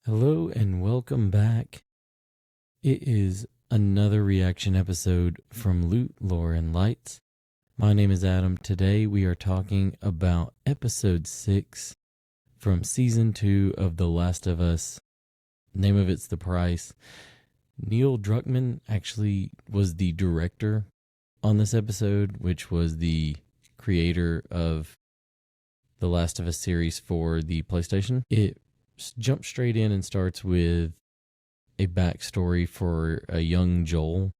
Hello and welcome back. It is another reaction episode from Loot, Lore, and Lights. My name is Adam. Today we are talking about episode 6 from season 2 of The Last of Us. Name of it's The Price. Neil Druckmann actually was the director on this episode, which was the creator of The Last of Us series for the PlayStation. It jumps straight in and starts with a backstory for a young Joel,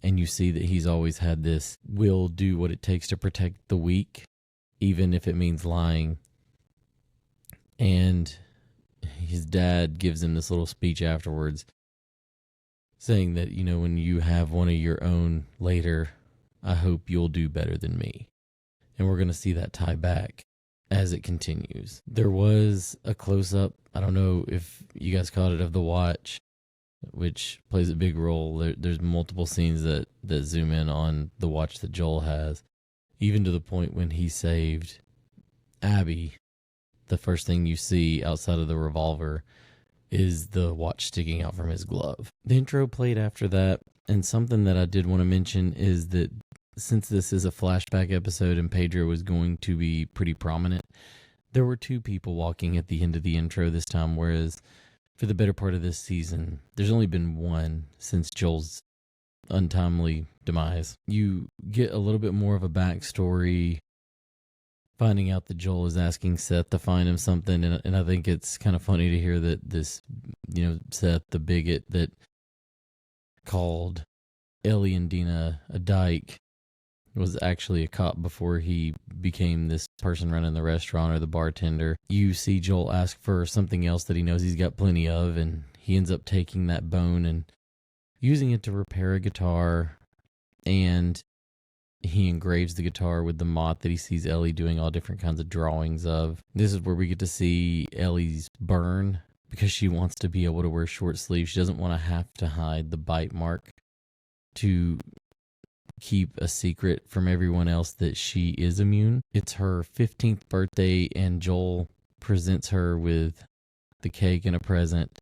and you see that he's always had this will do what it takes to protect the weak, even if it means lying. And his dad gives him this little speech afterwards saying that, when you have one of your own later, I hope you'll do better than me. And we're going to see that tie back as it continues. There was a close-up, I don't know if you guys caught it, of the watch, which plays a big role. There's multiple scenes that zoom in on the watch that Joel has, even to the point when he saved Abby. The first thing you see outside of the revolver is the watch sticking out from his glove. The intro played after that, and something that I did want to mention is that since this is a flashback episode and Pedro was going to be pretty prominent, there were two people walking at the end of the intro this time, whereas for the better part of this season, there's only been one since Joel's untimely demise. You get a little bit more of a backstory, finding out that Joel is asking Seth to find him something, and I think it's kind of funny to hear that this, Seth, the bigot that called Ellie and Dina a dyke, was actually a cop before he became this person running the restaurant or the bartender. You see Joel ask for something else that he knows he's got plenty of, and he ends up taking that bone and using it to repair a guitar, and he engraves the guitar with the moth that he sees Ellie doing all different kinds of drawings of. This is where we get to see Ellie's burn, because she wants to be able to wear short sleeves. She doesn't want to have to hide the bite mark to keep a secret from everyone else that she is immune. It's her 15th birthday, and Joel presents her with the cake and a present,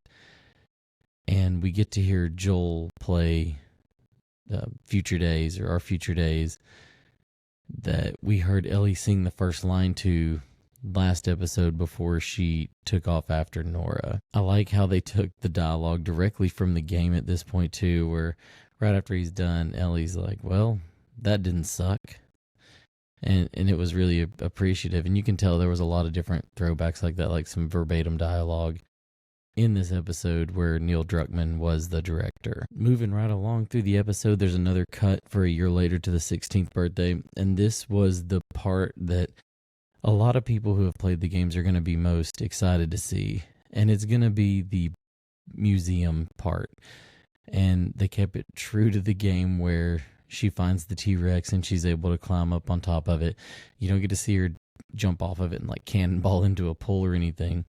and we get to hear Joel play Future Days, or Our Future Days, that we heard Ellie sing the first line to last episode before she took off after Nora. I like how they took the dialogue directly from the game at this point too, where right after he's done, Ellie's like, well, that didn't suck. And it was really appreciative. And you can tell there was a lot of different throwbacks like that, like some verbatim dialogue in this episode where Neil Druckmann was the director. Moving right along through the episode, there's another cut for a year later to the 16th birthday. And this was the part that a lot of people who have played the games are going to be most excited to see. And it's going to be the museum part. And they kept it true to the game where she finds the T-Rex and she's able to climb up on top of it. You don't get to see her jump off of it and like cannonball into a pool or anything,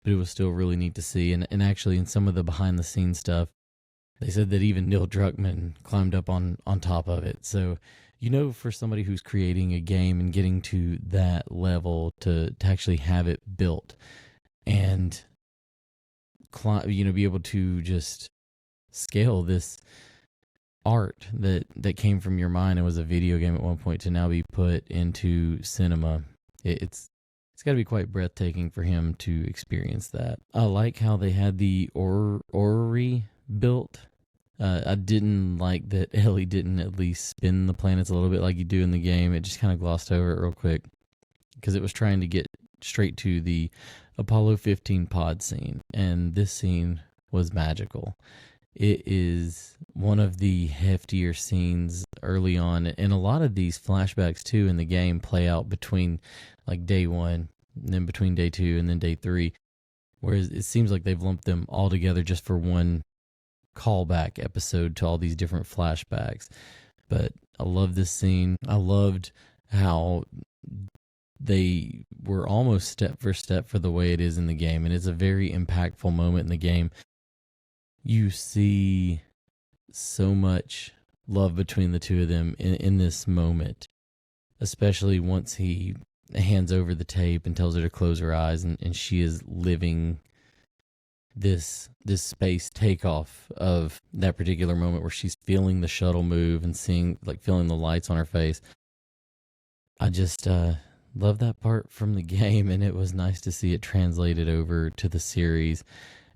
but it was still really neat to see. And actually in some of the behind the scenes stuff, they said that even Neil Druckmann climbed up on top of it. So, for somebody who's creating a game and getting to that level to actually have it built and be able to just scale this art that came from your mind and was a video game at one point to now be put into cinema. It's got to be quite breathtaking for him to experience that. I like how they had the orrery built. I didn't like that Ellie didn't at least spin the planets a little bit like you do in the game. It just kind of glossed over it real quick because it was trying to get straight to the Apollo 15 pod scene, and this scene was magical. It is one of the heftier scenes early on, and a lot of these flashbacks too in the game play out between like day 1 and then between day 2 and then day 3, whereas it seems like they've lumped them all together just for one callback episode to all these different flashbacks. But I love this scene. I loved how they were almost step for step for the way it is in the game, and it's a very impactful moment in the game. You see so much love between the two of them in this moment, especially once he hands over the tape and tells her to close her eyes, and she is living this space takeoff of that particular moment where she's feeling the shuttle move and feeling the lights on her face. I just love that part from the game, and it was nice to see it translated over to the series.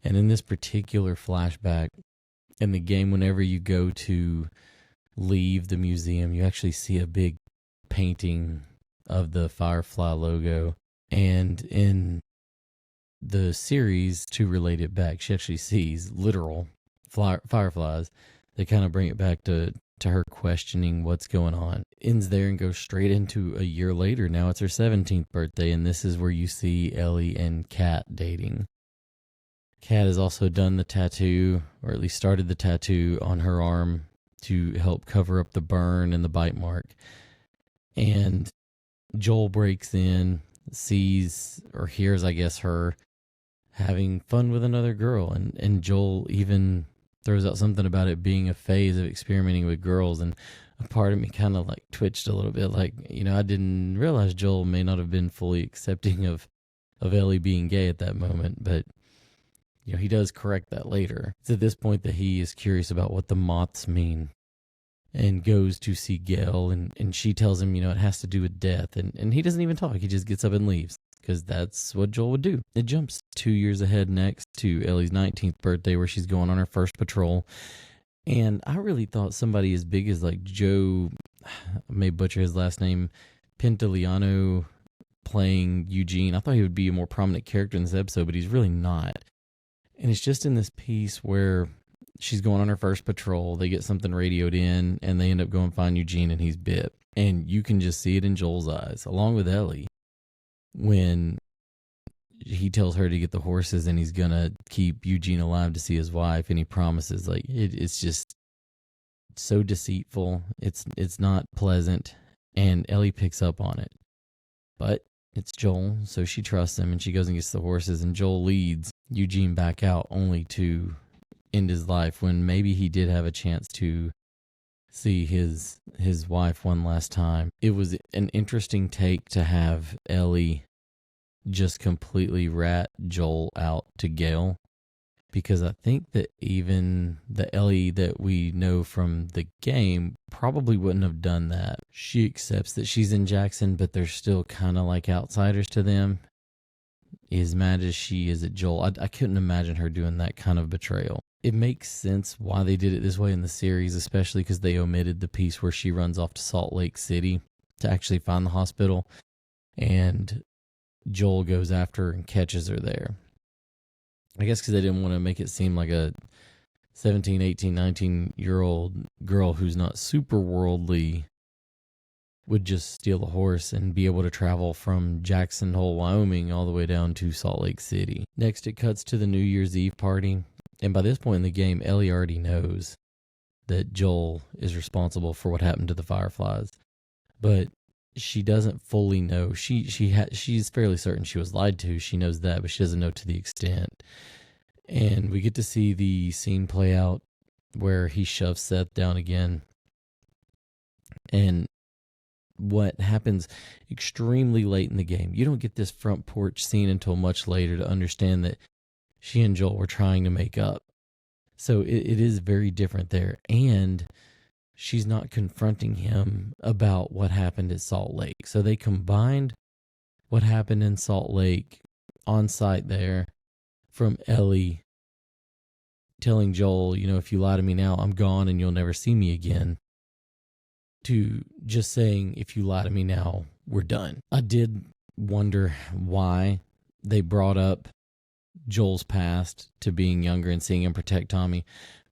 And in this particular flashback in the game, whenever you go to leave the museum, you actually see a big painting of the Firefly logo. And in the series, to relate it back, she actually sees literal fireflies. They kind of bring it back to her questioning what's going on. Ends there and goes straight into a year later. Now it's her 17th birthday, and this is where you see Ellie and Kat dating. Kat has also done the tattoo, or at least started the tattoo on her arm to help cover up the burn and the bite mark. And Joel breaks in, sees or hears, I guess, her having fun with another girl. And Joel even throws out something about it being a phase of experimenting with girls. And a part of me kind of like twitched a little bit. Like, I didn't realize Joel may not have been fully accepting of Ellie being gay at that moment. But, he does correct that later. It's at this point that he is curious about what the moths mean and goes to see Gail. And she tells him, it has to do with death. And he doesn't even talk. He just gets up and leaves, because that's what Joel would do. It jumps 2 years ahead next to Ellie's 19th birthday, where she's going on her first patrol. And I really thought somebody as big as like Joe, I may butcher his last name, Pantoliano, playing Eugene. I thought he would be a more prominent character in this episode, but he's really not. And it's just in this piece where she's going on her first patrol. They get something radioed in, and they end up going find Eugene, and he's bit. And you can just see it in Joel's eyes, along with Ellie, when he tells her to get the horses and he's gonna keep Eugene alive to see his wife, and he promises. Like, it's just so deceitful. It's not pleasant, and Ellie picks up on it. But it's Joel, so she trusts him, and she goes and gets the horses, and Joel leads Eugene back out, only to end his life when maybe he did have a chance to see his wife one last time. It was an interesting take to have Ellie just completely rat Joel out to Gail, because I think that even the Ellie that we know from the game probably wouldn't have done that. She accepts that she's in Jackson, but they're still kind of like outsiders to them. As mad as she is at Joel, I couldn't imagine her doing that kind of betrayal. It makes sense why they did it this way in the series, especially because they omitted the piece where she runs off to Salt Lake City to actually find the hospital, and Joel goes after her and catches her there. I guess because they didn't want to make it seem like a 17, 18, 19-year-old girl who's not super worldly would just steal a horse and be able to travel from Jackson Hole, Wyoming, all the way down to Salt Lake City. Next, it cuts to the New Year's Eve party. And by this point in the game, Ellie already knows that Joel is responsible for what happened to the Fireflies. But she doesn't fully know. She's fairly certain she was lied to. She knows that, but she doesn't know to the extent. And we get to see the scene play out where he shoves Seth down again. And what happens extremely late in the game, you don't get this front porch scene until much later to understand that she and Joel were trying to make up. So it is very different there. And she's not confronting him about what happened at Salt Lake. So they combined what happened in Salt Lake on site there from Ellie telling Joel, if you lie to me now, I'm gone and you'll never see me again, to just saying, if you lie to me now, we're done. I did wonder why they brought up Joel's past to being younger and seeing him protect Tommy,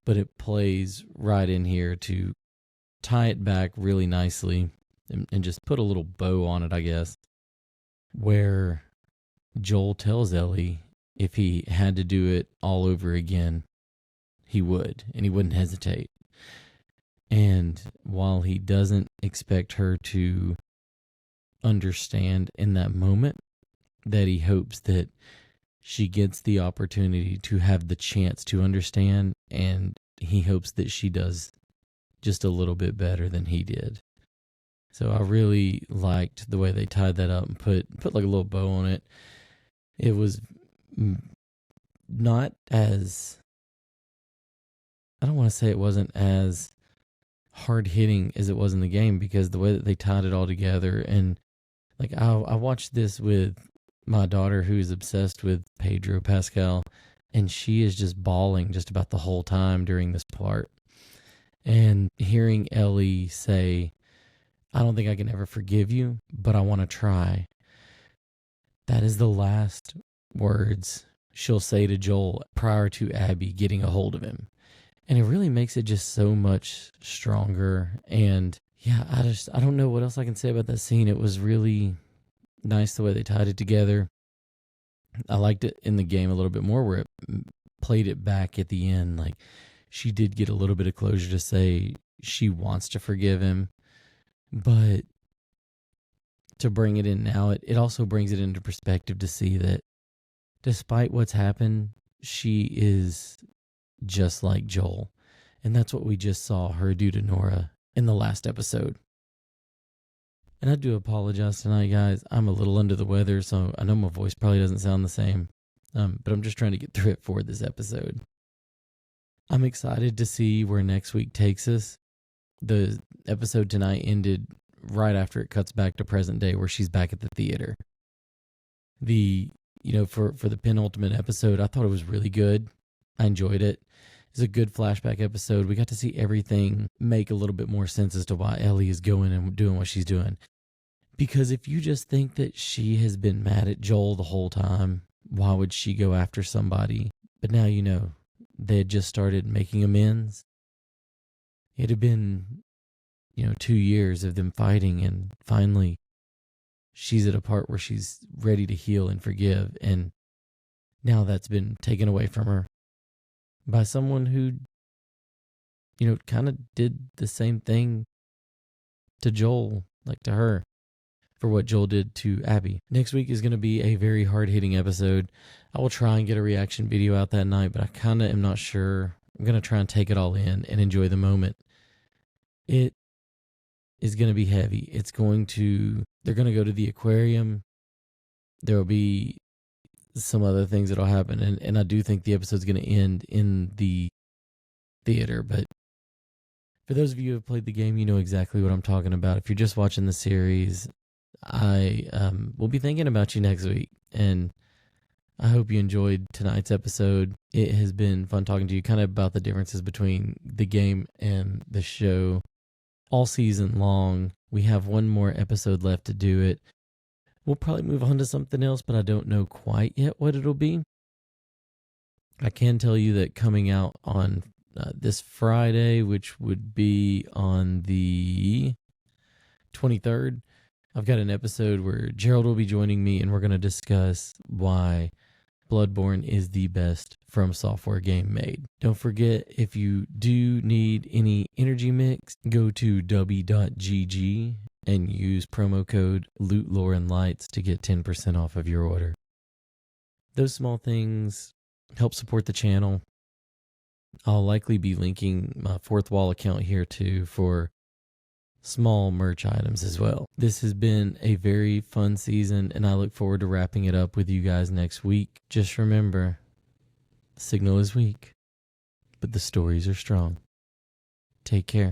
but it plays right in here to tie it back really nicely and just put a little bow on it, I guess, where Joel tells Ellie if he had to do it all over again, he would, and he wouldn't hesitate. And while he doesn't expect her to understand in that moment, that he hopes that she gets the opportunity to have the chance to understand, and he hopes that she does just a little bit better than he did. So I really liked the way they tied that up and put like a little bow on it. It was not as, I don't want to say it wasn't as hard hitting as it was in the game, because the way that they tied it all together. And like I watched this with my daughter, who's obsessed with Pedro Pascal, and she is just bawling just about the whole time during this part. And hearing Ellie say, I don't think I can ever forgive you, but I want to try. That is the last words she'll say to Joel prior to Abby getting a hold of him. And it really makes it just so much stronger. And yeah, I don't know what else I can say about that scene. It was really nice the way they tied it together. I liked it in the game a little bit more, where it played it back at the end. Like, she did get a little bit of closure to say she wants to forgive him. But to bring it in now, it also brings it into perspective to see that despite what's happened, she is just like Joel. And that's what we just saw her do to Nora in the last episode. And I do apologize tonight, guys. I'm a little under the weather, so I know my voice probably doesn't sound the same. But I'm just trying to get through it for this episode. I'm excited to see where next week takes us. The episode tonight ended right after it cuts back to present day, where she's back at the theater. For the penultimate episode, I thought it was really good. I enjoyed it. It's a good flashback episode. We got to see everything make a little bit more sense as to why Ellie is going and doing what she's doing. Because if you just think that she has been mad at Joel the whole time, why would she go after somebody? But now you know, they had just started making amends. It had been, 2 years of them fighting, and finally she's at a part where she's ready to heal and forgive. And now that's been taken away from her by someone who, kind of did the same thing to Joel, like to her, for what Joel did to Abby. Next week is going to be a very hard-hitting episode. I will try and get a reaction video out that night, but I kind of am not sure. I'm going to try and take it all in and enjoy the moment. It is going to be heavy. They're going to go to the aquarium. There will be some other things that'll happen, and I do think the episode's going to end in the theater. But for those of you who have played the game, you know exactly what I'm talking about. If you're just watching the series, I will be thinking about you next week, and I hope you enjoyed tonight's episode. It has been fun talking to you kind of about the differences between the game and the show all season long. We have one more episode left to do it. We'll probably move on to something else, but I don't know quite yet what it'll be. I can tell you that coming out on this Friday, which would be on the 23rd, I've got an episode where Gerald will be joining me, and we're going to discuss why Bloodborne is the best From Software game made. Don't forget, if you do need any energy mix, go to w.gg and use promo code LootLoreAndLights to get 10% off of your order. Those small things help support the channel. I'll likely be linking my Fourth Wall account here too for small merch items as well. This has been a very fun season, and I look forward to wrapping it up with you guys next week. Just remember, the signal is weak, but the stories are strong. Take care.